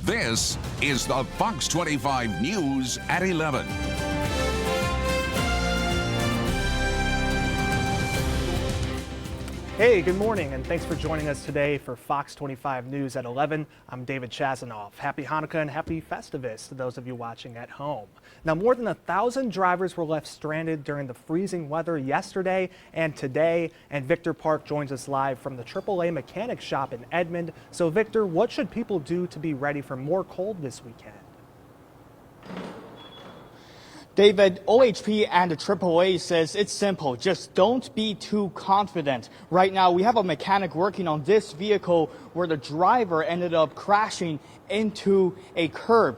This is the Fox 25 News at 11. Hey, good morning, and thanks for joining us today for Fox 25 News at 11. I'm David Chasanov. Happy Hanukkah and happy Festivus to those of you watching at home. Now, more than 1,000 drivers were left stranded during the freezing weather yesterday and today, and Victor Park joins us live from the AAA mechanic shop in Edmond. So, Victor, what should people do to be ready for more cold this weekend? David, OHP and the AAA says it's simple. Just don't be too confident. Right now, we have a mechanic working on this vehicle where the driver ended up crashing into a curb.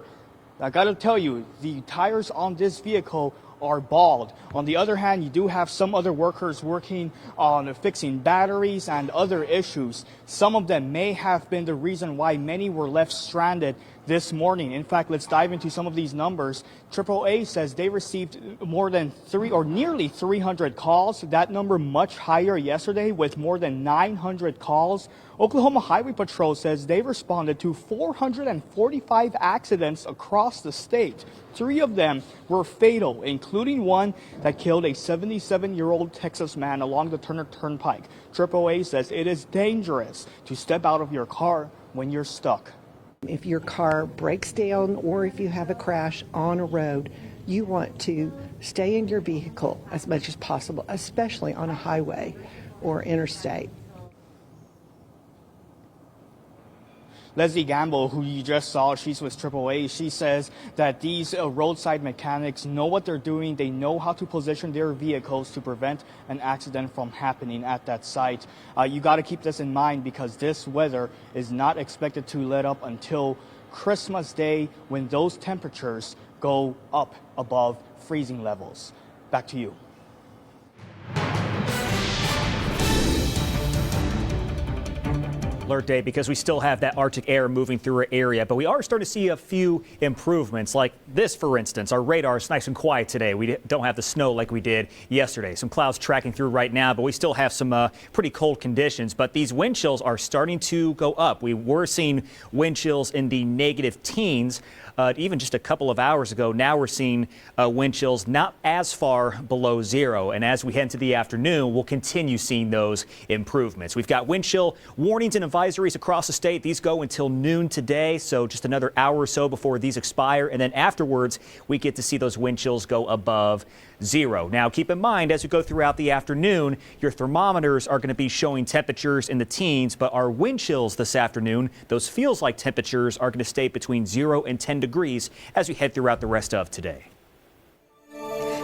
I gotta tell you, the tires on this vehicle are bald. On the other hand, you do have some other workers working on fixing batteries and other issues. Some of them may have been the reason why many were left stranded this morning. In fact, let's dive into some of these numbers. AAA says they received more than nearly 300 calls. That number much higher yesterday with more than 900 calls. Oklahoma Highway Patrol says they responded to 445 accidents across the state. 3 of them were fatal, including one that killed a 77-year-old Texas man along the Turner Turnpike. AAA says it is dangerous to step out of your car when you're stuck. If your car breaks down or if you have a crash on a road, you want to stay in your vehicle as much as possible, especially on a highway or interstate. Leslie Gamble, who you just saw, she's with AAA. She says that these roadside mechanics know what they're doing. They know how to position their vehicles to prevent an accident from happening at that site. You got to keep this in mind because this weather is not expected to let up until Christmas Day when those temperatures go up above freezing levels. Back to you. Alert day because we still have that Arctic air moving through our area, but we are starting to see a few improvements like this, for instance. Our radar is nice and quiet today. We don't have the snow like we did yesterday. Some clouds tracking through right now, but we still have some pretty cold conditions. But these wind chills are starting to go up. We were seeing wind chills in the negative teens even just a couple of hours ago. Now we're seeing wind chills not as far below zero. And as we head into the afternoon, we'll continue seeing those improvements. We've got wind chill warnings and advisories across the state. These go until noon today, so just another hour or so before these expire. And then afterwards, we get to see those wind chills go above zero. Now, keep in mind, as we go throughout the afternoon, your thermometers are going to be showing temperatures in the teens, but our wind chills this afternoon, those feels like temperatures are going to stay between 0 and 10 degrees as we head throughout the rest of today.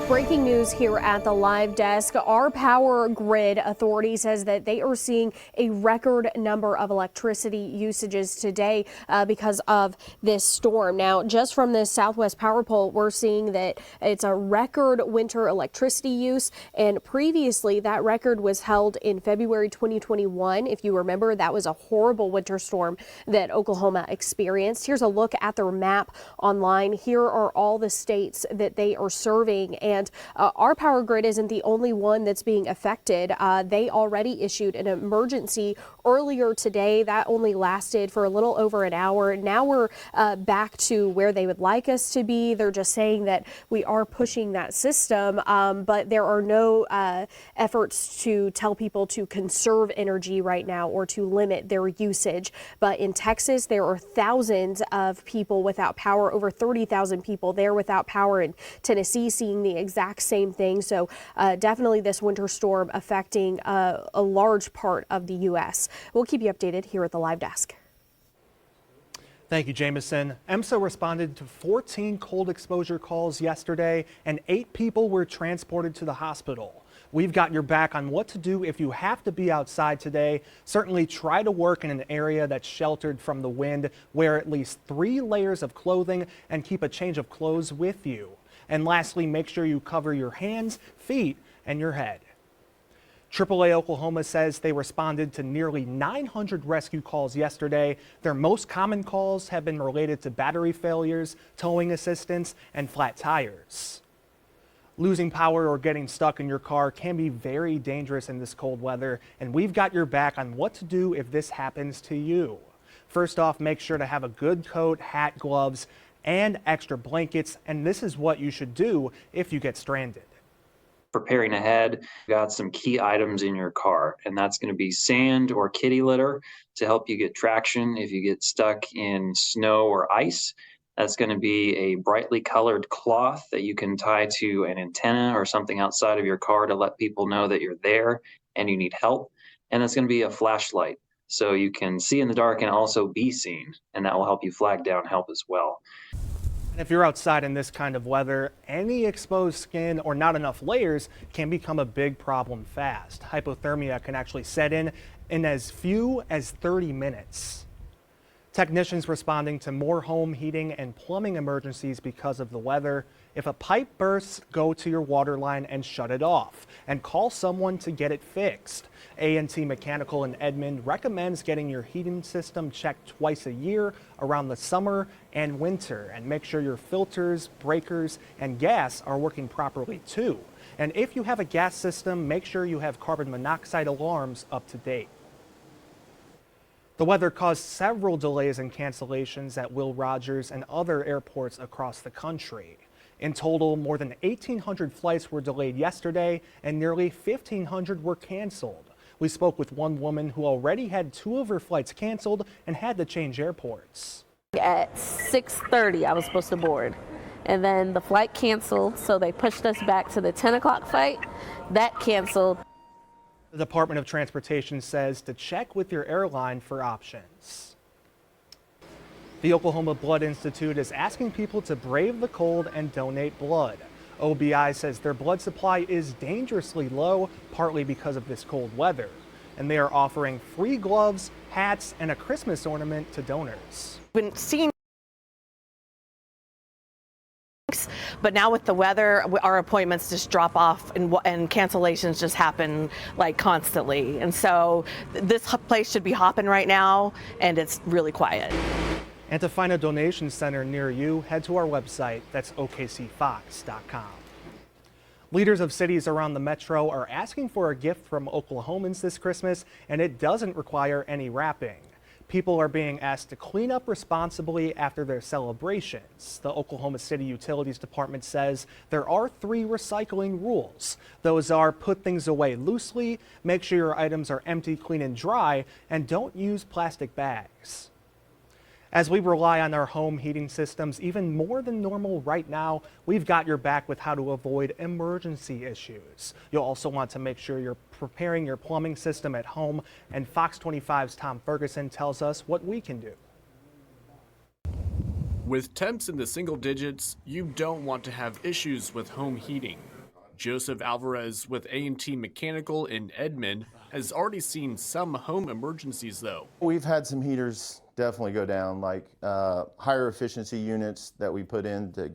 Breaking news here at the live desk. Our power grid authority says that they are seeing a record number of electricity usages today because of this storm. Now, just from this Southwest Power Poll, we're seeing that it's a record winter electricity use. And previously, that record was held in February 2021. If you remember, that was a horrible winter storm that Oklahoma experienced. Here's a look at their map online. Here are all the states that they are serving. And our power grid isn't the only one that's being affected. They already issued an emergency earlier today. That only lasted for a little over an hour. Now we're back to where they would like us to be. They're just saying that we are pushing that system, but there are no efforts to tell people to conserve energy right now or to limit their usage. But in Texas, there are thousands of people without power, over 30,000 people there without power. In Tennessee, seeing the exact same thing. So definitely this winter storm affecting a large part of the U.S. We'll keep you updated here at the live desk. Thank you, Jameson. EMSA responded to 14 cold exposure calls yesterday, and 8 people were transported to the hospital. We've got your back on what to do if you have to be outside today. Certainly try to work in an area that's sheltered from the wind. Wear at least 3 layers of clothing and keep a change of clothes with you. And lastly, make sure you cover your hands, feet, and your head. AAA Oklahoma says they responded to nearly 900 rescue calls yesterday. Their most common calls have been related to battery failures, towing assistance, and flat tires. Losing power or getting stuck in your car can be very dangerous in this cold weather, and we've got your back on what to do if this happens to you. First off, make sure to have a good coat, hat, gloves, and extra blankets. And this is what you should do if you get stranded. Preparing ahead, got some key items in your car, and that's going to be sand or kitty litter to help you get traction if you get stuck in snow or ice. That's going to be a brightly colored cloth that you can tie to an antenna or something outside of your car to let people know that you're there and you need help. And that's going to be a flashlight so you can see in the dark and also be seen, and that will help you flag down help as well. And if you're outside in this kind of weather, any exposed skin or not enough layers can become a big problem fast. Hypothermia can actually set in as few as 30 minutes. Technicians responding to more home heating and plumbing emergencies because of the weather. If a pipe bursts, go to your water line and shut it off and call someone to get it fixed. A&T Mechanical in Edmond recommends getting your heating system checked twice a year around the summer and winter, and make sure your filters, breakers, and gas are working properly too. And if you have a gas system, make sure you have carbon monoxide alarms up to date. The weather caused several delays and cancellations at Will Rogers and other airports across the country. In total, more than 1,800 flights were delayed yesterday and nearly 1,500 were canceled. We spoke with one woman who already had 2 of her flights canceled and had to change airports. At 6:30, I was supposed to board, and then the flight canceled, so they pushed us back to the 10 o'clock flight. That canceled. The Department of Transportation says to check with your airline for options. The Oklahoma Blood Institute is asking people to brave the cold and donate blood. OBI says their blood supply is dangerously low, partly because of this cold weather. And they are offering free gloves, hats, and a Christmas ornament to donors. Been seeing, but now with the weather, our appointments just drop off and cancellations just happen like constantly. And so this place should be hopping right now, and it's really quiet. And to find a donation center near you, head to our website. That's okcfox.com. Leaders of cities around the metro are asking for a gift from Oklahomans this Christmas, and it doesn't require any wrapping. People are being asked to clean up responsibly after their celebrations. The Oklahoma City Utilities Department says there are 3 recycling rules. Those are: put things away loosely, make sure your items are empty, clean, and dry, and don't use plastic bags. As we rely on our home heating systems even more than normal right now, we've got your back with how to avoid emergency issues. You'll also want to make sure you're preparing your plumbing system at home, and Fox 25's Tom Ferguson tells us what we can do. With temps in the single digits, you don't want to have issues with home heating. Joseph Alvarez with A&T Mechanical in Edmond has already seen some home emergencies, though. We've had some heaters definitely go down, like higher efficiency units that we put in to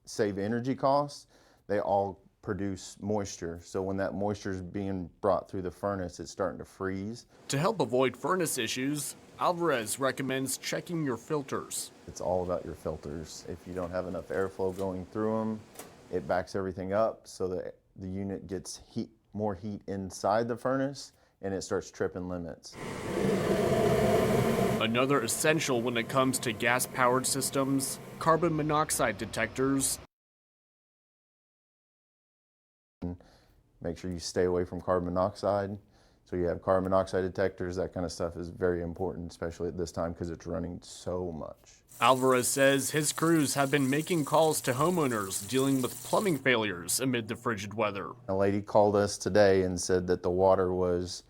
save energy costs. They all produce moisture, so when that moisture is being brought through the furnace, it's starting to freeze. To help avoid furnace issues, Alvarez recommends checking your filters. It's all about your filters. If you don't have enough airflow going through them, it backs everything up so that the unit gets more heat inside the furnace, and it starts tripping limits. Another essential when it comes to gas-powered systems, carbon monoxide detectors. Make sure you stay away from carbon monoxide. So you have carbon monoxide detectors, that kind of stuff is very important, especially at this time because it's running so much. Alvarez says his crews have been making calls to homeowners dealing with plumbing failures amid the frigid weather. A lady called us today and said that the water was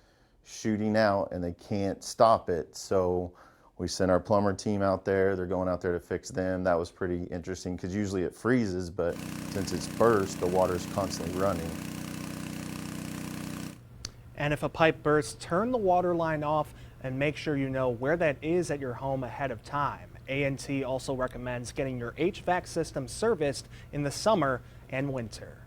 shooting out and they can't stop it. So we sent our plumber team out there. They're going out there to fix them. That was pretty interesting because usually it freezes, but since it's burst, the water's constantly running. And if a pipe bursts, turn the water line off and make sure you know where that is at your home ahead of time. A&T also recommends getting your HVAC system serviced in the summer and winter.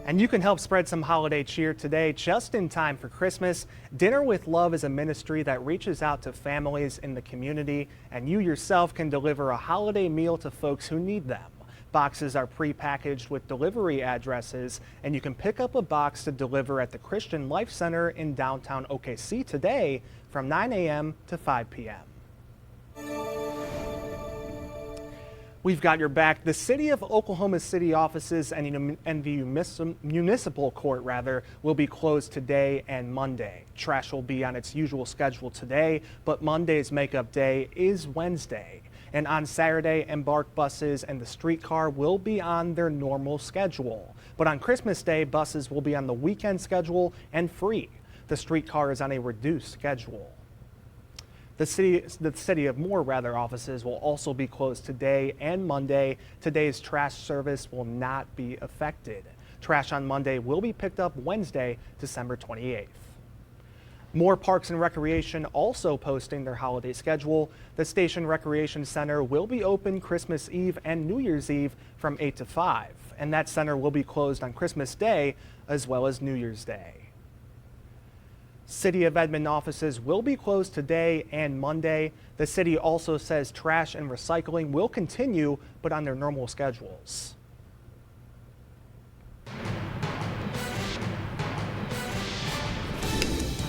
And you can help spread some holiday cheer today, just in time for Christmas. Dinner with Love is a ministry that reaches out to families in the community, and you yourself can deliver a holiday meal to folks who need them. Boxes are pre-packaged with delivery addresses, and you can pick up a box to deliver at the Christian Life Center in downtown OKC today from 9 a.m. to 5 p.m. We've got your back. The City of Oklahoma City offices and the municipal court will be closed today and Monday. Trash will be on its usual schedule today, but Monday's makeup day is Wednesday. And on Saturday, Embark buses and the streetcar will be on their normal schedule. But on Christmas Day, buses will be on the weekend schedule and free. The streetcar is on a reduced schedule. The city of Moore offices will also be closed today and Monday. Today's trash service will not be affected. Trash on Monday will be picked up Wednesday, December 28th. Moore Parks and Recreation also posting their holiday schedule. The Station Recreation Center will be open Christmas Eve and New Year's Eve from 8 to 5, and that center will be closed on Christmas Day as well as New Year's Day. City of Edmond offices will be closed today and Monday. The city also says trash and recycling will continue, but on their normal schedules.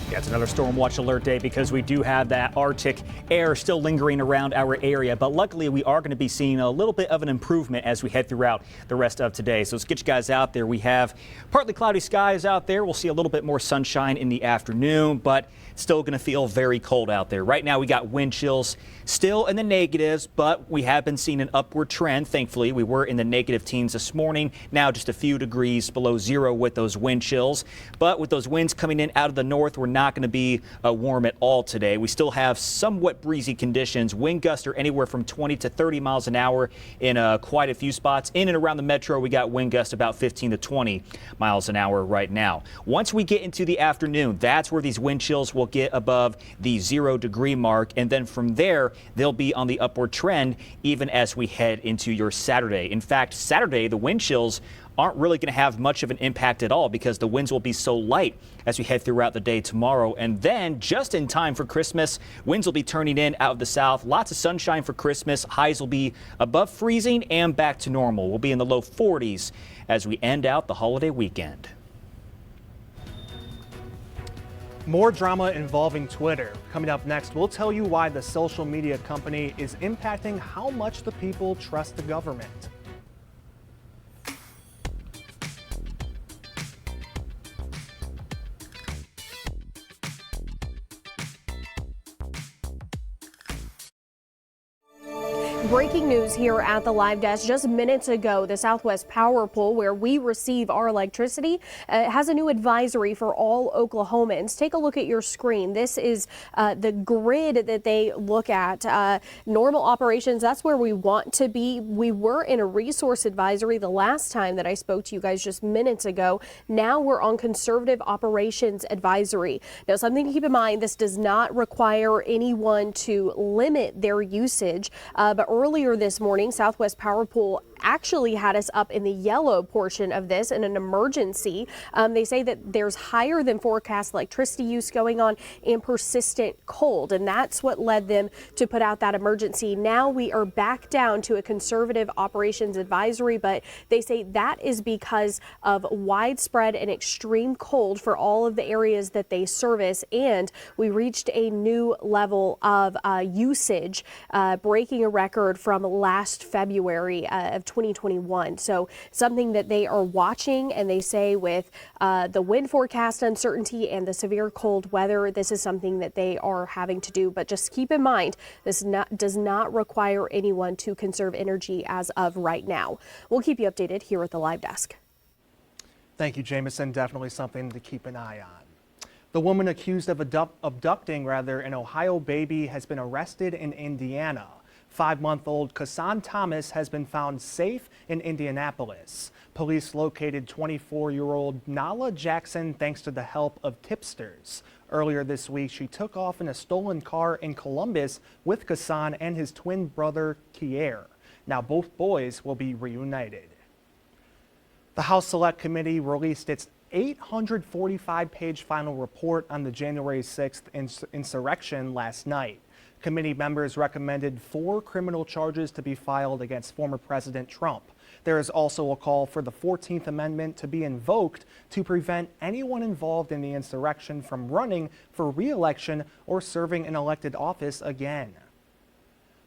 Yeah, it's another storm watch alert day because we do have that Arctic air still lingering around our area. But luckily, we are going to be seeing a little bit of an improvement as we head throughout the rest of today. So let's get you guys out there. We have partly cloudy skies out there. We'll see a little bit more sunshine in the afternoon, but still going to feel very cold out there. Right now, we got wind chills still in the negatives, but we have been seeing an upward trend. Thankfully, we were in the negative teens this morning. Now just a few degrees below zero with those wind chills. But with those winds coming in out of the north, we're not going to be warm at all today. We still have somewhat breezy conditions. Wind gusts are anywhere from 20 to 30 miles an hour in quite a few spots. In and around the metro, we got wind gusts about 15 to 20 miles an hour right now. Once we get into the afternoon, that's where these wind chills will get above the 0-degree mark. And then from there, they'll be on the upward trend even as we head into your Saturday. In fact, Saturday, the wind chills aren't really going to have much of an impact at all because the winds will be so light as we head throughout the day tomorrow. And then just in time for Christmas, winds will be turning in out of the south. Lots of sunshine for Christmas. Highs will be above freezing and back to normal. We'll be in the low 40s as we end out the holiday weekend. More drama involving Twitter. Coming up next, we'll tell you why the social media company is impacting how much the people trust the government. Breaking news here at the live desk. Just minutes ago, the Southwest Power Pool, where we receive our electricity, has a new advisory for all Oklahomans. Take a look at your screen. This is the grid that they look at. Normal operations, that's where we want to be. We were in a resource advisory the last time that I spoke to you guys just minutes ago. Now we're on conservative operations advisory. Now, something to keep in mind, this does not require anyone to limit their usage, but earlier this morning, Southwest Power Pool actually had us up in the yellow portion of this in an emergency. They say that there's higher than forecast electricity use going on and persistent cold, and that's what led them to put out that emergency. Now we are back down to a conservative operations advisory, but they say that is because of widespread and extreme cold for all of the areas that they service, and we reached a new level of usage, breaking a record from last February of 2021. So something that they are watching, and they say with the wind forecast uncertainty and the severe cold weather, this is something that they are having to do. But just keep in mind, this does not require anyone to conserve energy as of right now. We'll keep you updated here at the live desk. Thank you, Jameson. Definitely something to keep an eye on. The woman accused of abducting an Ohio baby has been arrested in Indiana. 5-month-old Chasanov Thomas has been found safe in Indianapolis. Police located 24-year-old Nala Jackson thanks to the help of tipsters. Earlier this week, she took off in a stolen car in Columbus with Chasanov and his twin brother, Kier. Now both boys will be reunited. The House Select Committee released its 845-page final report on the January 6th insurrection last night. Committee members recommended 4 criminal charges to be filed against former President Trump. There is also a call for the 14th Amendment to be invoked to prevent anyone involved in the insurrection from running for re-election or serving an elected office again.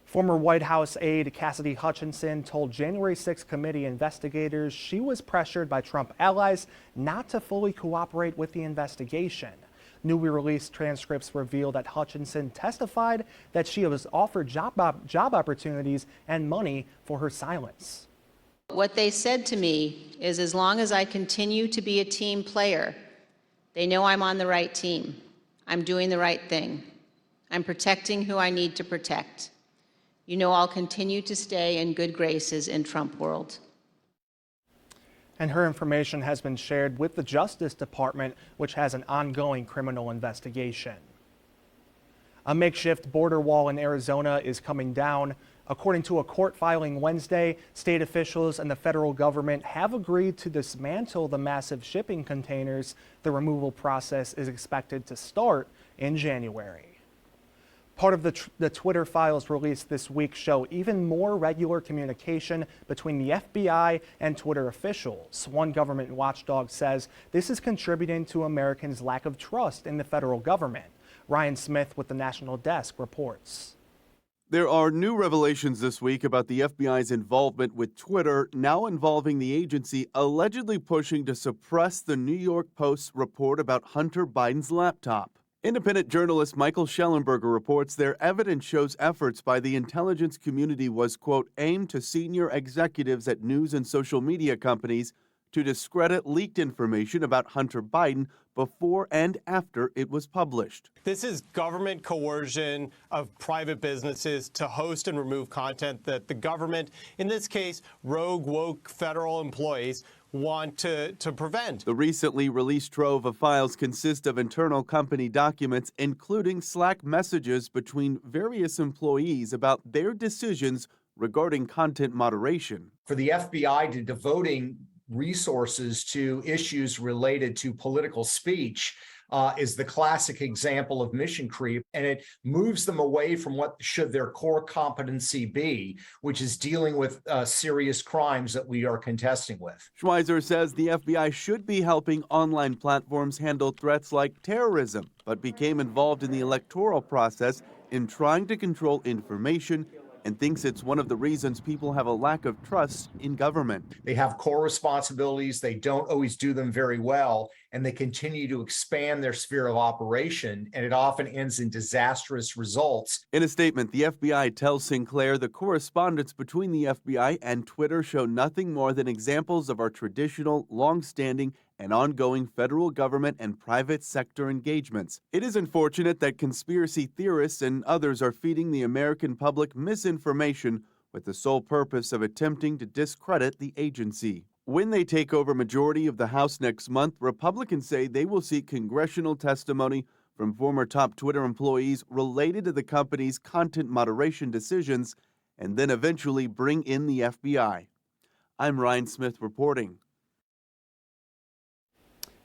Former White House aide Cassidy Hutchinson told January 6 committee investigators she was pressured by Trump allies not to fully cooperate with the investigation. Newly released transcripts reveal that Hutchinson testified that she was offered job opportunities and money for her silence. What they said to me is, as long as I continue to be a team player, they know I'm on the right team. I'm doing the right thing. I'm protecting who I need to protect. You know I'll continue to stay in good graces in Trump world. And her information has been shared with the Justice Department, which has an ongoing criminal investigation. A makeshift border wall in Arizona is coming down. According to a court filing Wednesday, state officials and the federal government have agreed to dismantle the massive shipping containers. The removal process is expected to start in January. Part of the Twitter files released this week show even more regular communication between the FBI and Twitter officials. One government watchdog says this is contributing to Americans' lack of trust in the federal government. Ryan Smith with the National Desk reports. There are new revelations this week about the FBI's involvement with Twitter, now involving the agency allegedly pushing to suppress the New York Post's report about Hunter Biden's laptop. Independent journalist Michael Schellenberger reports their evidence shows efforts by the intelligence community was, quote, aimed to senior executives at news and social media companies to discredit leaked information about Hunter Biden before and after it was published. This is government coercion of private businesses to host and remove content that the government, in this case, rogue, woke federal employees, want to prevent. The recently released trove of files consist of internal company documents, including Slack messages between various employees about their decisions regarding content moderation. For the FBI to devoting resources to issues related to political speech is the classic example of mission creep, and it moves them away from what should their core competency be, which is dealing with serious crimes that we are contesting with. Schweizer says the FBI should be helping online platforms handle threats like terrorism, but became involved in the electoral process in trying to control information and thinks it's one of the reasons people have a lack of trust in government. They have core responsibilities. They don't always do them very well, and they continue to expand their sphere of operation, and it often ends in disastrous results. In a statement, the FBI tells Sinclair the correspondence between the FBI and Twitter show nothing more than examples of our traditional, long-standing, and ongoing federal government and private sector engagements. It is unfortunate that conspiracy theorists and others are feeding the American public misinformation with the sole purpose of attempting to discredit the agency. When they take over majority of the House next month, Republicans say they will seek congressional testimony from former top Twitter employees related to the company's content moderation decisions, and then eventually bring in the FBI. I'm Ryan Smith reporting.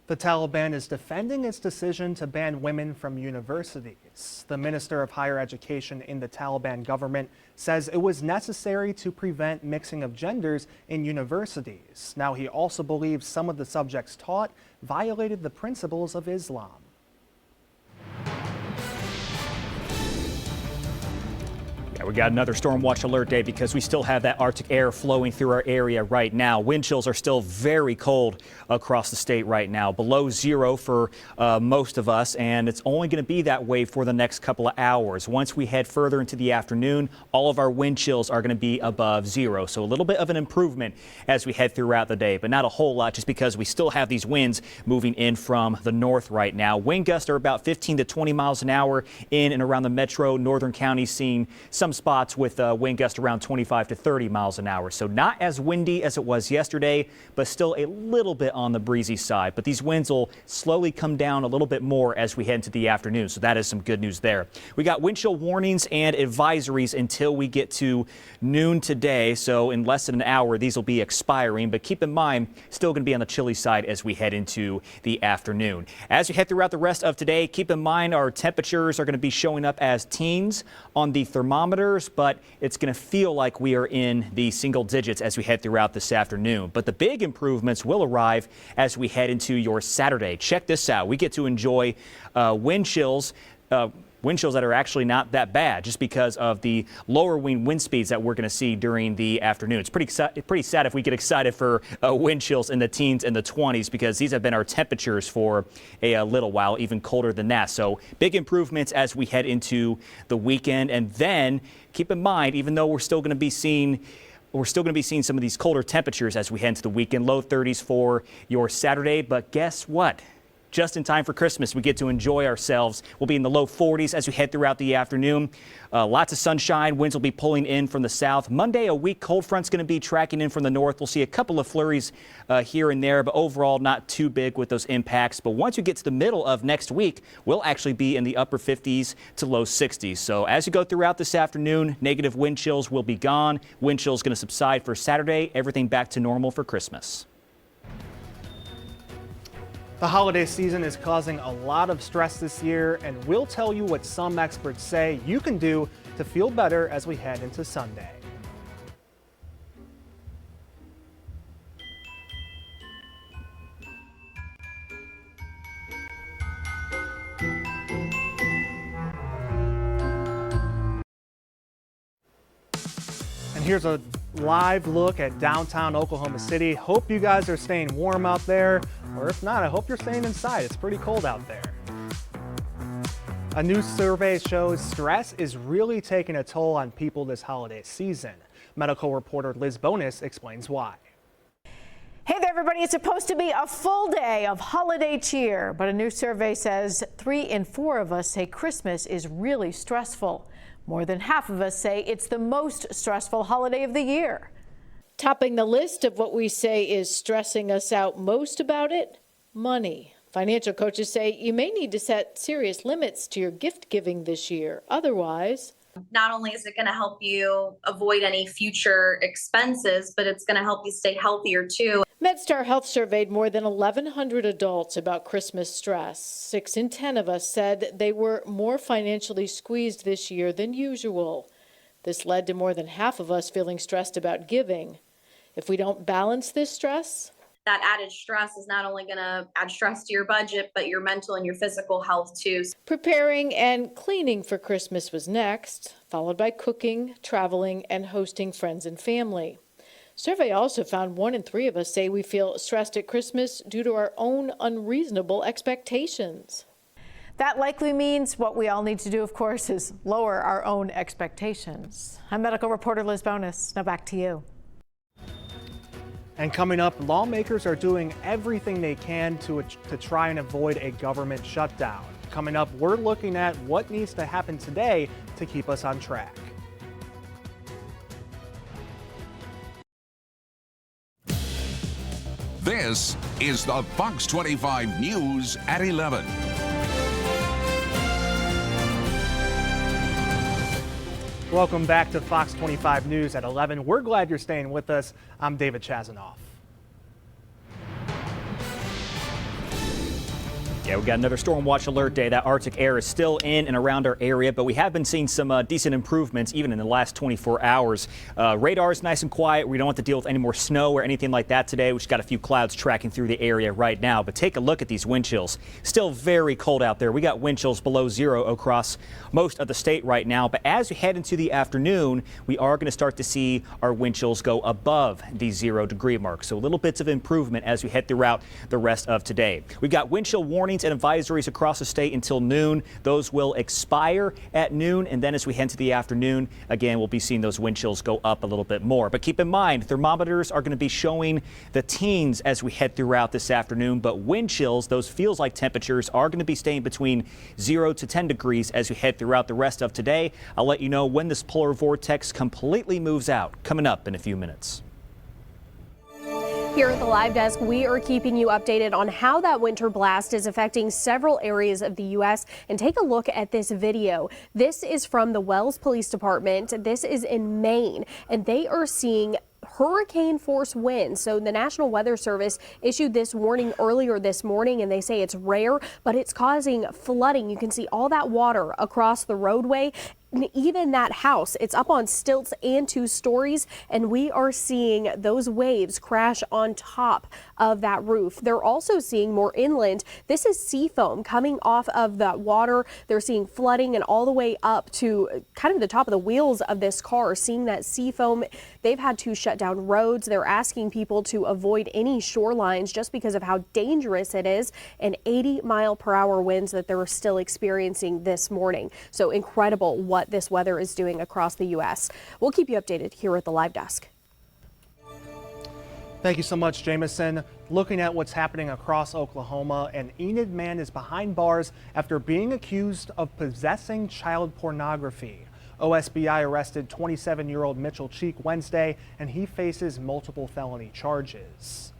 The Taliban is defending its decision to ban women from universities. The Minister of Higher Education in the Taliban government says it was necessary to prevent mixing of genders in universities. Now, he also believes some of the subjects taught violated the principles of Islam. We got another storm watch alert day because we still have that Arctic air flowing through our area right now. Wind chills are still very cold across the state right now, below zero for most of us, and it's only going to be that way for the next couple of hours. Once we head further into the afternoon, all of our wind chills are going to be above zero. So a little bit of an improvement as we head throughout the day, but not a whole lot just because we still have these winds moving in from the north right now. Wind gusts are about 15 to 20 miles an hour in and around the metro northern counties, seeing some spots with wind gusts around 25 to 30 miles an hour. So not as windy as it was yesterday, but still a little bit on the breezy side. But these winds will slowly come down a little bit more as we head into the afternoon. So that is some good news there. We got wind chill warnings and advisories until we get to noon today. So in less than an hour, these will be expiring. But keep in mind, still going to be on the chilly side as we head into the afternoon. As we head throughout the rest of today, keep in mind our temperatures are going to be showing up as teens on the thermometers, but it's going to feel like we are in the single digits as we head throughout this afternoon. But the big improvements will arrive as we head into your Saturday. Check this out. We get to enjoy wind chills that are actually not that bad just because of the lower wind speeds that we're going to see during the afternoon. It's pretty sad if we get excited for wind chills in the teens and the 20s because these have been our temperatures for a little while, even colder than that. So big improvements as we head into the weekend. And then keep in mind, even though we're still going to be seeing some of these colder temperatures as we head into the weekend, low 30s for your Saturday. But guess what? Just in time for Christmas, we get to enjoy ourselves. We'll be in the low 40s as we head throughout the afternoon. Lots of sunshine. Winds will be pulling in from the south. Monday, a weak cold front's going to be tracking in from the north. We'll see a couple of flurries here and there, but overall not too big with those impacts. But once you get to the middle of next week, we'll actually be in the upper 50s to low 60s. So as you go throughout this afternoon, negative wind chills will be gone. Wind chills going to subside for Saturday. Everything back to normal for Christmas. The holiday season is causing a lot of stress this year, and we'll tell you what some experts say you can do to feel better as we head into Sunday. And here's a live look at downtown Oklahoma City. Hope you guys are staying warm out there, or if not, I hope you're staying inside. It's pretty cold out there. A new survey shows stress is really taking a toll on people this holiday season. Medical reporter Liz Bonus explains why. Hey there, everybody. It's supposed to be a full day of holiday cheer, but a new survey says 3 in 4 of us say Christmas is really stressful. More than half of us say it's the most stressful holiday of the year. Topping the list of what we say is stressing us out most about it, money. Financial coaches say you may need to set serious limits to your gift giving this year. Otherwise, not only is it going to help you avoid any future expenses, but it's going to help you stay healthier too. MedStar Health surveyed more than 1,100 adults about Christmas stress. 6 in 10 of us said they were more financially squeezed this year than usual. This led to more than half of us feeling stressed about giving. If we don't balance this stress, that added stress is not only going to add stress to your budget, but your mental and your physical health too. Preparing and cleaning for Christmas was next, followed by cooking, traveling, and hosting friends and family. Survey also found 1 in 3 of us say we feel stressed at Christmas due to our own unreasonable expectations. That likely means what we all need to do, of course, is lower our own expectations. I'm medical reporter Liz Bonus. Now back to you. And coming up, lawmakers are doing everything they can to try and avoid a government shutdown. Coming up, we're looking at what needs to happen today to keep us on track. This is the Fox 25 News at 11. Welcome back to Fox 25 News at 11. We're glad you're staying with us. I'm David Chasanov. Yeah, we got another storm watch alert day. That Arctic air is still in and around our area, but we have been seeing some decent improvements even in the last 24 hours. Radar is nice and quiet. We don't have to deal with any more snow or anything like that today. We've just got a few clouds tracking through the area right now, but take a look at these wind chills. Still very cold out there. We got wind chills below 0 across most of the state right now, but as we head into the afternoon, we are going to start to see our wind chills go above the 0 degree mark. So little bits of improvement as we head throughout the rest of today. We've got wind chill warnings warnings and advisories across the state until noon. Those will expire at noon, and then as we head to the afternoon, again, we'll be seeing those wind chills go up a little bit more. But keep in mind, thermometers are going to be showing the teens as we head throughout this afternoon, but wind chills, those feels like temperatures, are going to be staying between 0 to 10 degrees as we head throughout the rest of today. I'll let you know when this polar vortex completely moves out, coming up in a few minutes. Here at the Live Desk, we are keeping you updated on how that winter blast is affecting several areas of the U.S. And take a look at this video. This is from the Wells Police Department. This is in Maine, and they are seeing hurricane force winds. So the National Weather Service issued this warning earlier this morning, and they say it's rare, but it's causing flooding. You can see all that water across the roadway. And even that house, it's up on stilts and 2 stories, and we are seeing those waves crash on top of that roof. They're also seeing more inland. This is sea foam coming off of that water. They're seeing flooding and all the way up to kind of the top of the wheels of this car, seeing that sea foam. They've had to shut down roads. They're asking people to avoid any shorelines just because of how dangerous it is, and 80-mile-per-hour winds that they're still experiencing this morning. So incredible what this weather is doing across the U.S. We'll keep you updated here at the Live Desk. Thank you so much, Jameson. Looking at what's happening across Oklahoma, an Enid man is behind bars after being accused of possessing child pornography. OSBI arrested 27-year-old Mitchell Cheek Wednesday, and he faces multiple felony charges.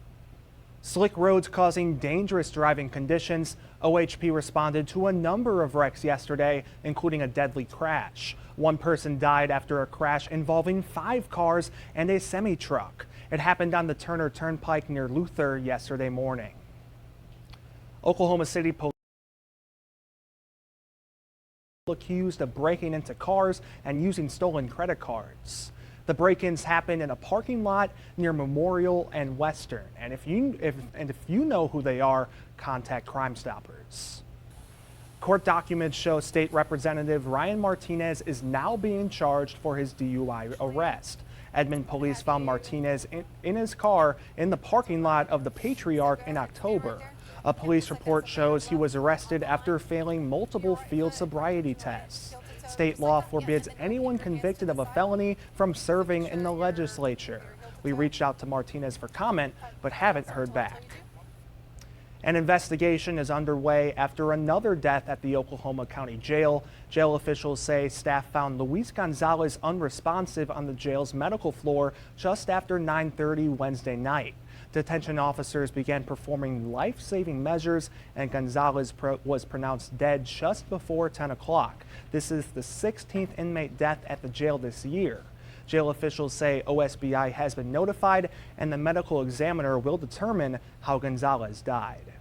Slick roads causing dangerous driving conditions. OHP responded to a number of wrecks yesterday, including a deadly crash. One person died after a crash involving 5 cars and a semi-truck. It happened on the Turner Turnpike near Luther yesterday morning. Oklahoma City police accused of breaking into cars and using stolen credit cards. The break-ins happened in a parking lot near Memorial and Western. And if you know who they are, contact Crime Stoppers. Court documents show State Representative Ryan Martinez is now being charged for his DUI arrest. Edmond police found Martinez in his car in the parking lot of the Patriarch in October. A police report shows he was arrested after failing multiple field sobriety tests. State law forbids anyone convicted of a felony from serving in the legislature. We reached out to Martinez for comment, but haven't heard back. An investigation is underway after another death at the Oklahoma County Jail. Jail officials say staff found Luis Gonzalez unresponsive on the jail's medical floor just after 9:30 Wednesday night. Detention officers began performing life-saving measures, and Gonzalez was pronounced dead just before 10 o'clock. This is the 16th inmate death at the jail this year. Jail officials say OSBI has been notified, and the medical examiner will determine how Gonzalez died.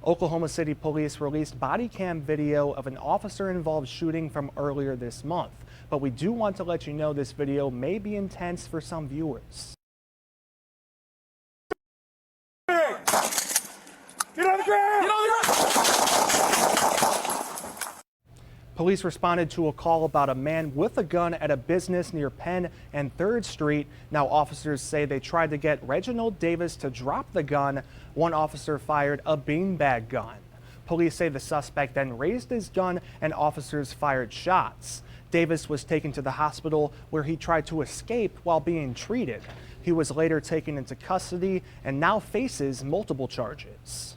Oklahoma City Police released body cam video of an officer-involved shooting from earlier this month. But we do want to let you know this video may be intense for some viewers. Get on the ground! Get on the ground! Police responded to a call about a man with a gun at a business near Penn and 3rd Street. Now officers say they tried to get Reginald Davis to drop the gun. One officer fired a beanbag gun. Police say the suspect then raised his gun and officers fired shots. Davis was taken to the hospital where he tried to escape while being treated. He was later taken into custody and now faces multiple charges.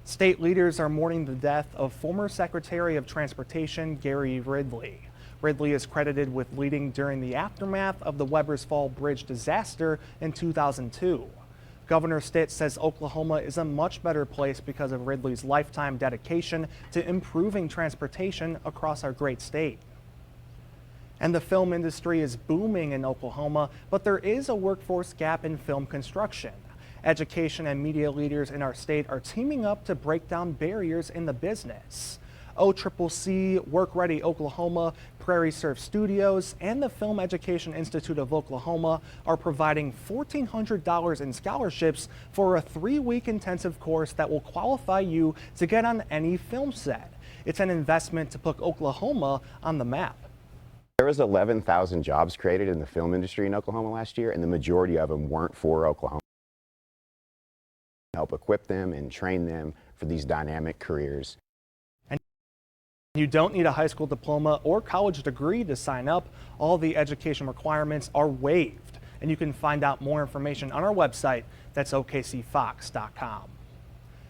State leaders are mourning the death of former Secretary of Transportation Gary Ridley. Ridley is credited with leading during the aftermath of the Webbers Fall Bridge disaster in 2002. Governor Stitt says Oklahoma is a much better place because of Ridley's lifetime dedication to improving transportation across our great state. And the film industry is booming in Oklahoma, but there is a workforce gap in film construction. Education and media leaders in our state are teaming up to break down barriers in the business. OCCC, Work Ready Oklahoma, Prairie Surf Studios, and the Film Education Institute of Oklahoma are providing $1,400 in scholarships for a 3-week intensive course that will qualify you to get on any film set. It's an investment to put Oklahoma on the map. There was 11,000 jobs created in the film industry in Oklahoma last year, and the majority of them weren't for Oklahoma. Help equip them and train them for these dynamic careers. And you don't need a high school diploma or college degree to sign up. All the education requirements are waived, and you can find out more information on our website. That's okcfox.com.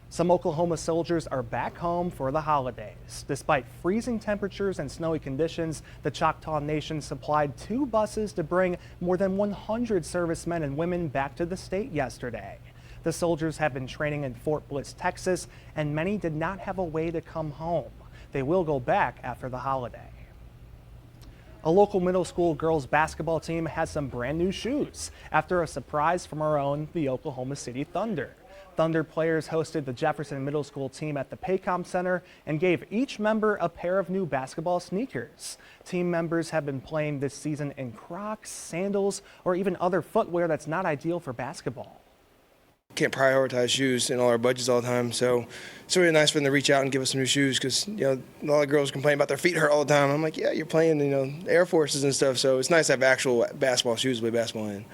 Some Oklahoma soldiers are back home for the holidays. Despite freezing temperatures and snowy conditions, the Choctaw Nation supplied 2 buses to bring more than 100 servicemen and women back to the state yesterday. The soldiers have been training in Fort Bliss, Texas, and many did not have a way to come home. They will go back after the holiday. A local middle school girls basketball team has some brand new shoes after a surprise from our own, the Oklahoma City Thunder. Thunder players hosted the Jefferson Middle School team at the Paycom Center and gave each member a pair of new basketball sneakers. Team members have been playing this season in Crocs, sandals, or even other footwear that's not ideal for basketball. Can't prioritize shoes in all our budgets all the time, so it's really nice for them to reach out and give us some new shoes because, you know, a lot of girls complain about their feet hurt all the time. I'm like, yeah, you're playing, you know, Air Forces and stuff, so it's nice to have actual basketball shoes to play basketball in.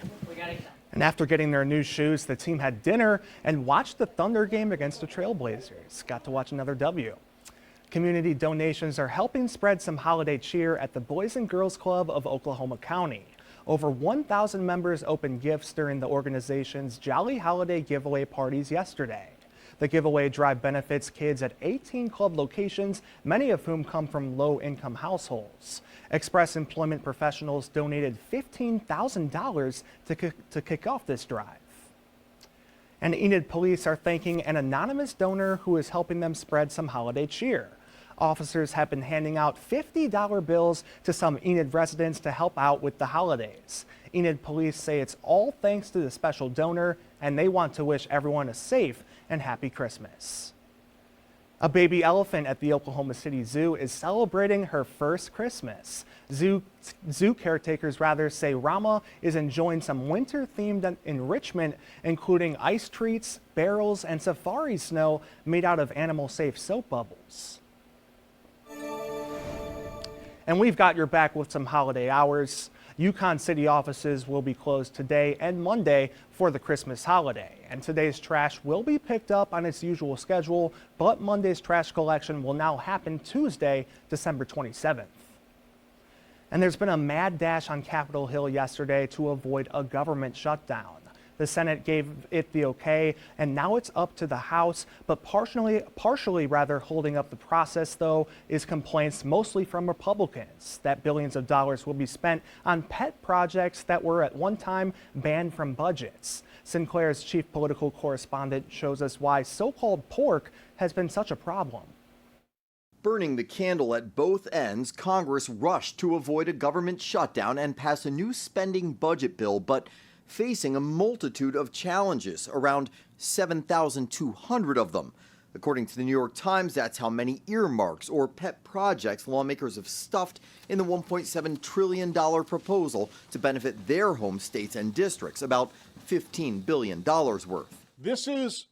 And after getting their new shoes, the team had dinner and watched the Thunder game against the Trailblazers. Got to watch another W. Community donations are helping spread some holiday cheer at the Boys and Girls Club of Oklahoma County. Over 1,000 members opened gifts during the organization's Jolly Holiday giveaway parties yesterday. The giveaway drive benefits kids at 18 club locations, many of whom come from low-income households. Express Employment Professionals donated $15,000 to kick off this drive. And Enid police are thanking an anonymous donor who is helping them spread some holiday cheer. Officers have been handing out $50 bills to some Enid residents to help out with the holidays. Enid police say it's all thanks to the special donor, and they want to wish everyone a safe and happy Christmas. A baby elephant at the Oklahoma City Zoo is celebrating her first Christmas. Zoo caretakers say Rama is enjoying some winter-themed enrichment, including ice treats, barrels, and safari snow made out of animal-safe soap bubbles. And we've got your back with some holiday hours. Yukon City offices will be closed today and Monday for the Christmas holiday. And today's trash will be picked up on its usual schedule, but Monday's trash collection will now happen Tuesday, December 27th. And there's been a mad dash on Capitol Hill yesterday to avoid a government shutdown. The Senate gave it the okay, and now it's up to the House, but partially holding up the process, though, is complaints mostly from Republicans that billions of dollars will be spent on pet projects that were at one time banned from budgets. Sinclair's chief political correspondent shows us why so-called pork has been such a problem. Burning the candle at both ends, Congress rushed to avoid a government shutdown and pass a new spending budget bill, but facing a multitude of challenges, around 7,200 of them. According to the New York Times, that's how many earmarks or pet projects lawmakers have stuffed in the $1.7 trillion proposal to benefit their home states and districts, about $15 billion worth. This is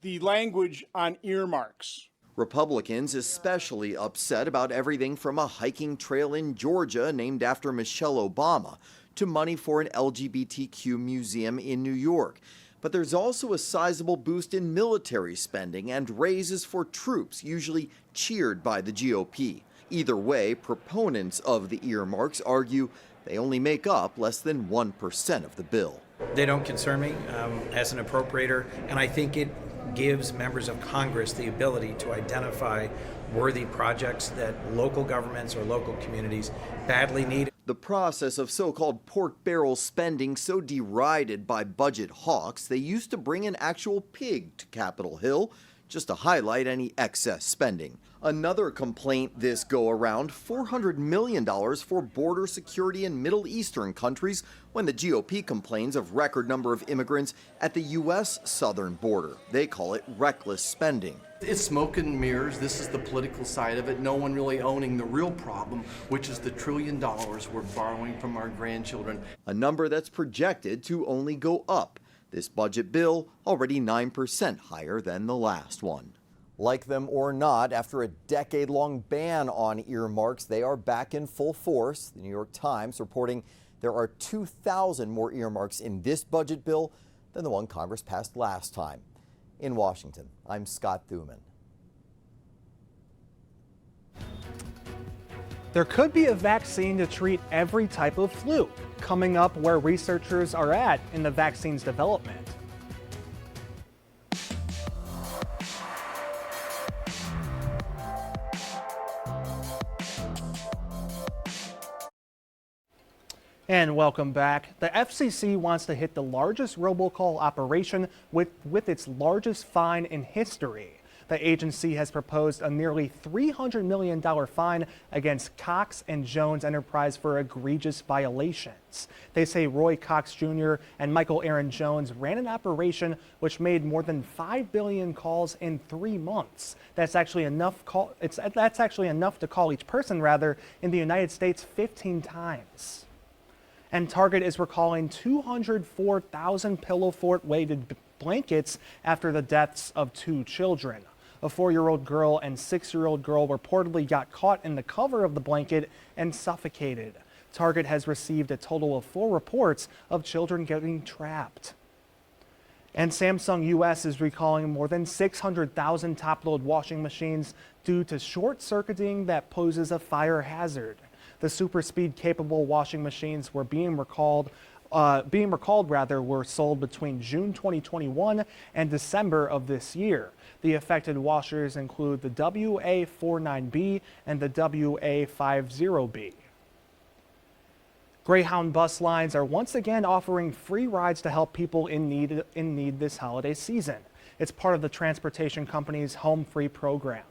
the language on earmarks. Republicans especially upset about everything from a hiking trail in Georgia named after Michelle Obama to money for an LGBTQ museum in New York. But there's also a sizable boost in military spending and raises for troops, usually cheered by the GOP. Either way, proponents of the earmarks argue they only make up less than 1% of the bill. They don't concern me as an appropriator, and I think it gives members of Congress the ability to identify worthy projects that local governments or local communities badly need. The process of so-called pork barrel spending so derided by budget hawks, they used to bring an actual pig to Capitol Hill just to highlight any excess spending. Another complaint this go-around, $400 million for border security in Middle Eastern countries when the GOP complains of record number of immigrants at the U.S. southern border. They call it reckless spending. It's smoke and mirrors. This is the political side of it. No one really owning the real problem, which is the $1 trillion we're borrowing from our grandchildren. A number that's projected to only go up. This budget bill already 9% higher than the last one. Like them or not, after a decade-long ban on earmarks, they are back in full force. The New York Times reporting there are 2,000 more earmarks in this budget bill than the one Congress passed last time. In Washington, I'm Scott Thuman. There could be a vaccine to treat every type of flu, coming up where researchers are at in the vaccine's development. And welcome back. The FCC wants to hit the largest robocall operation with its largest fine in history. The agency has proposed a nearly $300 million fine against Cox and Jones Enterprise for egregious violations. They say Roy Cox Jr. and Michael Aaron Jones ran an operation which made more than 5 billion calls in 3 months. That's actually enough to call each person in the United States 15 times. And Target is recalling 204,000 pillow fort weighted blankets after the deaths of 2 children. A 4-year-old girl and 6-year-old girl reportedly got caught in the cover of the blanket and suffocated. Target has received a total of 4 reports of children getting trapped. And Samsung US is recalling more than 600,000 top-load washing machines due to short-circuiting that poses a fire hazard. The super speed capable washing machines were were sold between June 2021 and December of this year. The affected washers include the WA49B and the WA50B. Greyhound bus lines are once again offering free rides to help people in need this holiday season. It's part of the transportation company's Home Free program.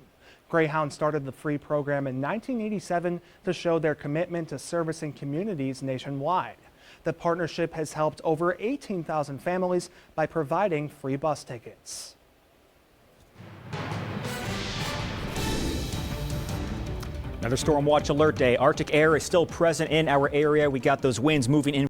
Greyhound started the free program in 1987 to show their commitment to servicing communities nationwide. The partnership has helped over 18,000 families by providing free bus tickets. Another storm watch alert day. Arctic air is still present in our area. We got those winds moving in.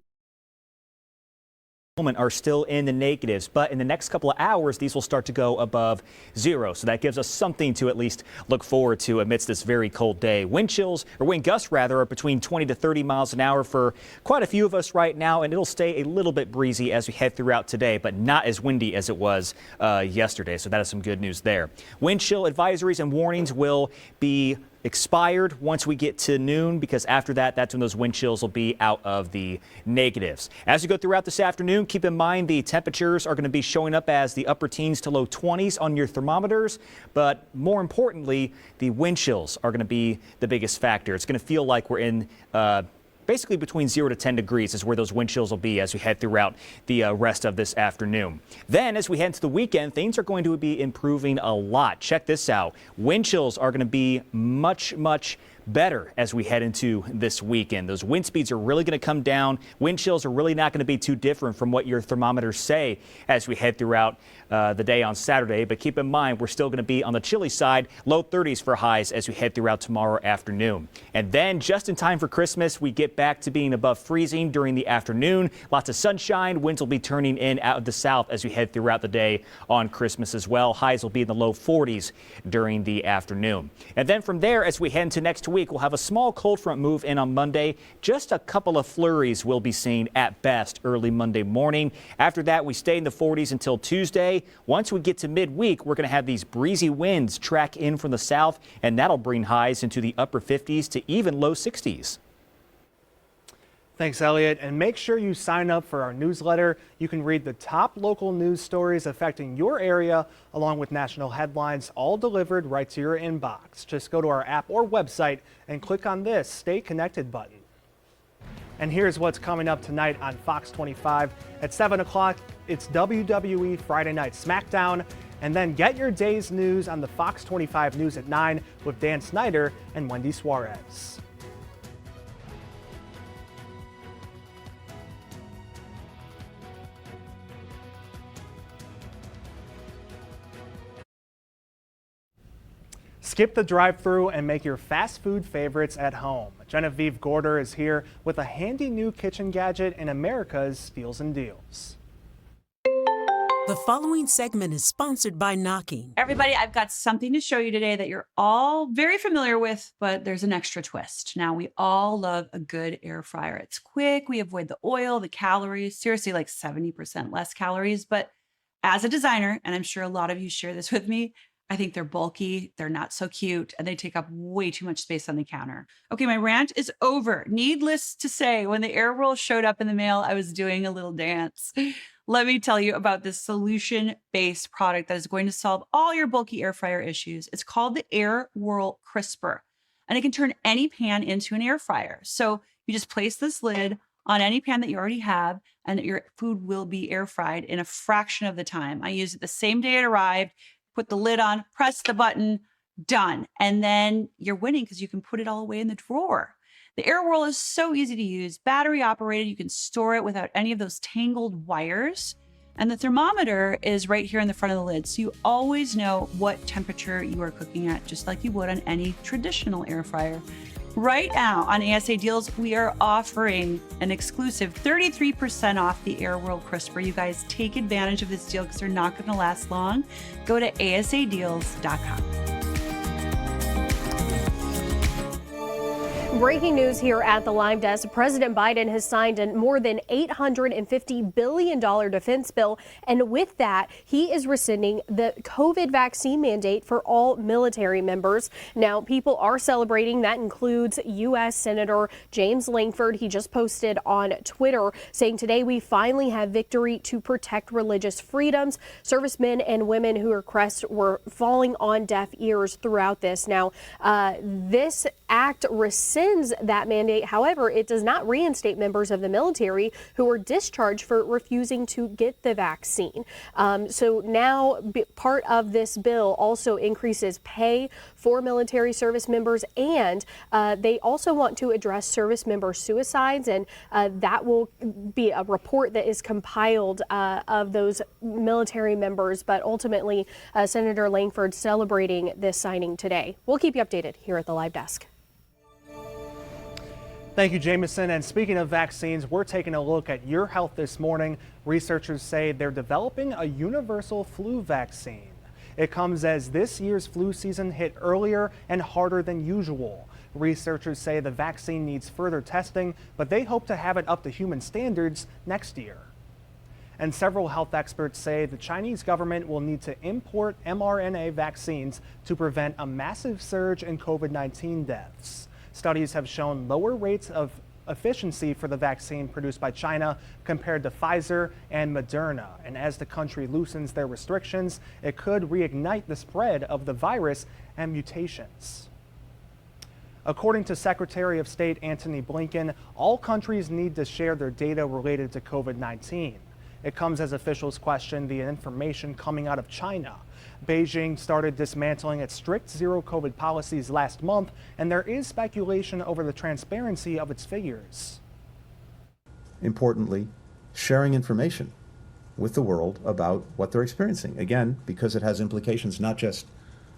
Are still in the negatives, but in the next couple of hours these will start to go above 0, so that gives us something to at least look forward to amidst this very cold day. Wind gusts are between 20 to 30 miles an hour for quite a few of us right now, and it'll stay a little bit breezy as we head throughout today, but not as windy as it was yesterday, so that is some good news there. Wind chill advisories and warnings will be expired once we get to noon, because after that's when those wind chills will be out of the negatives. As we go throughout this afternoon, keep in mind the temperatures are going to be showing up as the upper teens to low 20s on your thermometers, but more importantly, the wind chills are going to be the biggest factor. It's going to feel like we're in basically between 0 to 10 degrees is where those wind chills will be as we head throughout the rest of this afternoon. Then as we head into the weekend, things are going to be improving a lot. Check this out. Wind chills are going to be much better as we head into this weekend. Those wind speeds are really going to come down. Wind chills are really not going to be too different from what your thermometers say as we head throughout the day on Saturday. But keep in mind, we're still going to be on the chilly side, low 30s for highs as we head throughout tomorrow afternoon. And then just in time for Christmas, we get back to being above freezing during the afternoon. Lots of sunshine. Winds will be turning in out of the south as we head throughout the day on Christmas as well. Highs will be in the low 40s during the afternoon. And then from there, as we head into next week, we'll have a small cold front move in on Monday. Just a couple of flurries will be seen at best early Monday morning. After that, we stay in the 40s until Tuesday. Once we get to midweek, we're going to have these breezy winds track in from the south, and that'll bring highs into the upper 50s to even low 60s. Thanks, Elliot. And make sure you sign up for our newsletter. You can read the top local news stories affecting your area, along with national headlines, all delivered right to your inbox. Just go to our app or website and click on this Stay Connected button. And here's what's coming up tonight on Fox 25. At 7 o'clock, it's WWE Friday Night SmackDown. And then get your day's news on the Fox 25 News at 9 with Dan Snyder and Wendy Suarez. Skip the drive-thru and make your fast food favorites at home. Genevieve Gorder is here with a handy new kitchen gadget in America's Steals and Deals. The following segment is sponsored by Knocking. Everybody, I've got something to show you today that you're all very familiar with, but there's an extra twist. Now, we all love a good air fryer. It's quick, we avoid the oil, the calories, seriously like 70% less calories, but As a designer, and I'm sure a lot of you share this with me, I think they're bulky, they're not so cute, and they take up way too much space on the counter. Okay, my rant is over. Needless to say, when the air roll showed up in the mail, I was doing a little dance. Let me tell you about this solution-based product that is going to solve all your bulky air fryer issues. It's called the Air Whirl Crisper, and it can turn any pan into an air fryer. So you just place this lid on any pan that you already have, and your food will be air fried in a fraction of the time. I used it the same day it arrived. Put the lid on, press the button, done. And then you're winning because you can put it all away in the drawer. The Air Whirl is so easy to use, battery operated. You can store it without any of those tangled wires. And the thermometer is right here in the front of the lid. So you always know what temperature you are cooking at, just like you would on any traditional air fryer. Right now on ASA Deals, we are offering an exclusive 33% off the Air Whirl Crisper. You guys take advantage of this deal because they're not going to last long. Go to asadeals.com. Breaking news here at the Live Desk. President Biden has signed a more than $850 billion defense bill. And with that, he is rescinding the COVID vaccine mandate for all military members. Now, people are celebrating. That includes U.S. Senator James Lankford. He just posted on Twitter saying, "Today we finally have victory to protect religious freedoms." Servicemen and women who request were falling on deaf ears throughout this. Now, this act rescinds that mandate. However, it does not reinstate members of the military who were discharged for refusing to get the vaccine. So now part of this bill also increases pay for military service members, and they also want to address service member suicides, and that will be a report that is compiled of those military members. But ultimately, Senator Lankford celebrating this signing today. We'll keep you updated here at the Live Desk. Thank you, Jameson. And speaking of vaccines, we're taking a look at your health this morning. Researchers say they're developing a universal flu vaccine. It comes as this year's flu season hit earlier and harder than usual. Researchers say the vaccine needs further testing, but they hope to have it up to human standards next year. And several health experts say the Chinese government will need to import mRNA vaccines to prevent a massive surge in COVID-19 deaths. Studies have shown lower rates of efficiency for the vaccine produced by China compared to Pfizer and Moderna. And as the country loosens their restrictions, it could reignite the spread of the virus and mutations. According to Secretary of State Antony Blinken, all countries need to share their data related to COVID-19. It comes as officials question the information coming out of China. Beijing started dismantling its strict zero COVID policies last month, and there is speculation over the transparency of its figures. Importantly, sharing information with the world about what they're experiencing. Again, because it has implications not just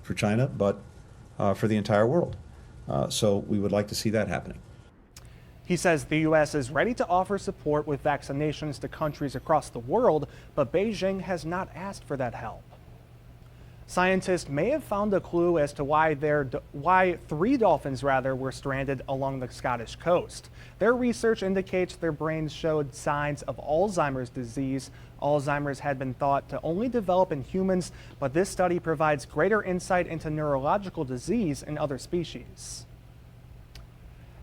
for China, but for the entire world. So we would like to see that happening. He says the U.S. is ready to offer support with vaccinations to countries across the world, but Beijing has not asked for that help. Scientists may have found a clue as to why three dolphins were stranded along the Scottish coast. Their research indicates their brains showed signs of Alzheimer's disease. Alzheimer's had been thought to only develop in humans, but this study provides greater insight into neurological disease in other species.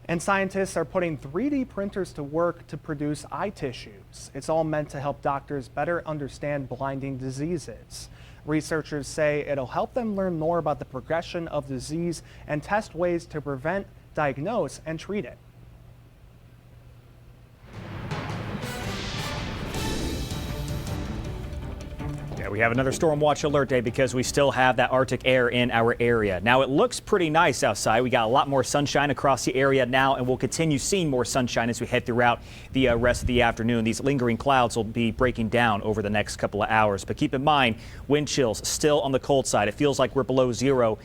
And scientists are putting 3D printers to work to produce eye tissues. It's all meant to help doctors better understand blinding diseases. Researchers say it'll help them learn more about the progression of disease and test ways to prevent, diagnose, and treat it. We have another storm watch alert day because we still have that Arctic air in our area. Now it looks pretty nice outside. We got a lot more sunshine across the area now, and we'll continue seeing more sunshine as we head throughout the rest of the afternoon. These lingering clouds will be breaking down over the next couple of hours. But keep in mind, wind chills still on the cold side. It feels like we're below zero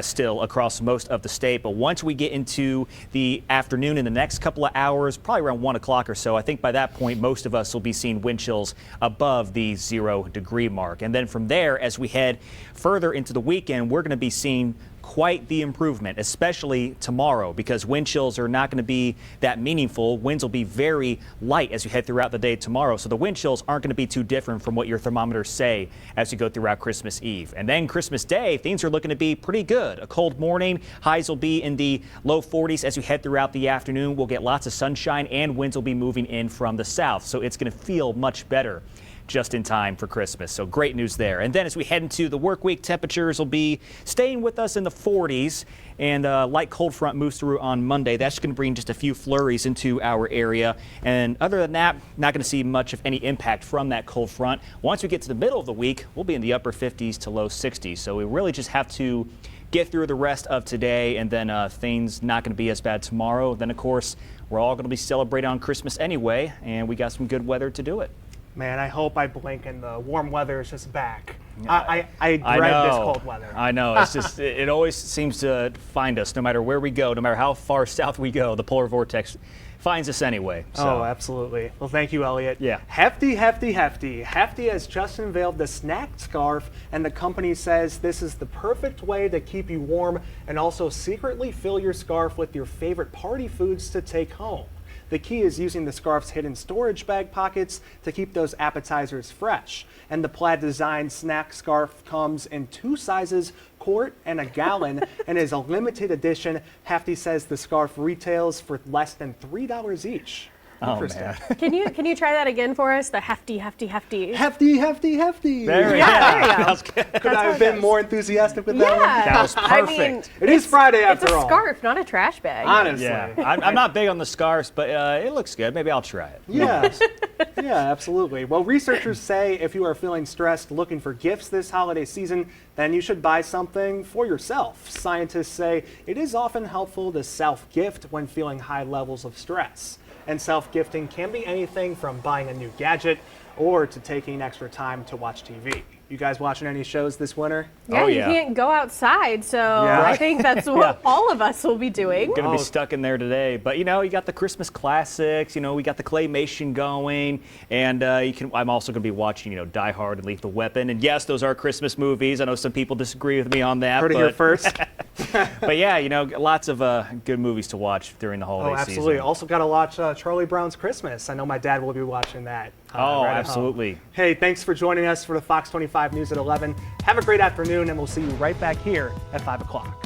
still across most of the state. But once we get into the afternoon in the next couple of hours, probably around 1 o'clock or so, I think by that point most of us will be seeing wind chills above the 0 degree mark. And then from there, as we head further into the weekend, we're going to be seeing quite the improvement, especially tomorrow, because wind chills are not going to be that meaningful. Winds will be very light as you head throughout the day tomorrow, so the wind chills aren't going to be too different from what your thermometers say as you go throughout Christmas Eve. And then Christmas Day, things are looking to be pretty good. A cold morning, highs will be in the low 40s as you head throughout the afternoon. We'll get lots of sunshine and winds will be moving in from the south, so it's going to feel much better just in time for Christmas. So great news there. And then as we head into the work week, temperatures will be staying with us in the 40s, and a light cold front moves through on Monday. That's going to bring just a few flurries into our area. And other than that, not going to see much of any impact from that cold front. Once we get to the middle of the week, we'll be in the upper 50s to low 60s. So we really just have to get through the rest of today, and then things not going to be as bad tomorrow. Then, of course, we're all going to be celebrating on Christmas anyway, and we got some good weather to do it. Man, I hope I blink and the warm weather is just back. I dread this cold weather. I know. It's just, it always seems to find us no matter where we go, no matter how far south we go. The polar vortex finds us anyway. So. Oh, absolutely. Well, thank you, Elliot. Yeah. Hefty, hefty, hefty. Hefty has just unveiled the snack scarf, and the company says this is the perfect way to keep you warm and also secretly fill your scarf with your favorite party foods to take home. The key is using the scarf's hidden storage bag pockets to keep those appetizers fresh. And the plaid design snack scarf comes in 2 sizes, quart and a gallon, and is a limited edition. Hefty says the scarf retails for less than $3 each. Oh, man. Can you try that again for us? The hefty, hefty, hefty. Hefty, hefty, hefty. There we go. Could I have been more enthusiastic with that one? That was perfect. I mean, it is Friday after all. It's a scarf, not a trash bag. Honestly. Yeah. I'm not big on the scarves, but it looks good. Maybe I'll try it. Yes. Yeah, absolutely. Well, researchers say if you are feeling stressed looking for gifts this holiday season, then you should buy something for yourself. Scientists say it is often helpful to self-gift when feeling high levels of stress. And self-gifting can be anything from buying a new gadget or to taking extra time to watch TV. You guys watching any shows this winter? Yeah, you can't go outside, so I think that's what all of us will be doing. Gonna be stuck in there today, but you know, you got the Christmas classics. You know, we got the claymation going, and I'm also gonna be watching, you know, Die Hard and Lethal Weapon. And yes, those are Christmas movies. I know some people disagree with me on that. Heard it here first. But yeah, you know, lots of good movies to watch during the holiday season. Absolutely. Also got to watch Charlie Brown's Christmas. I know my dad will be watching that. Right absolutely. Hey, thanks for joining us for the Fox 25 News at 11. Have a great afternoon, and we'll see you right back here at 5 o'clock.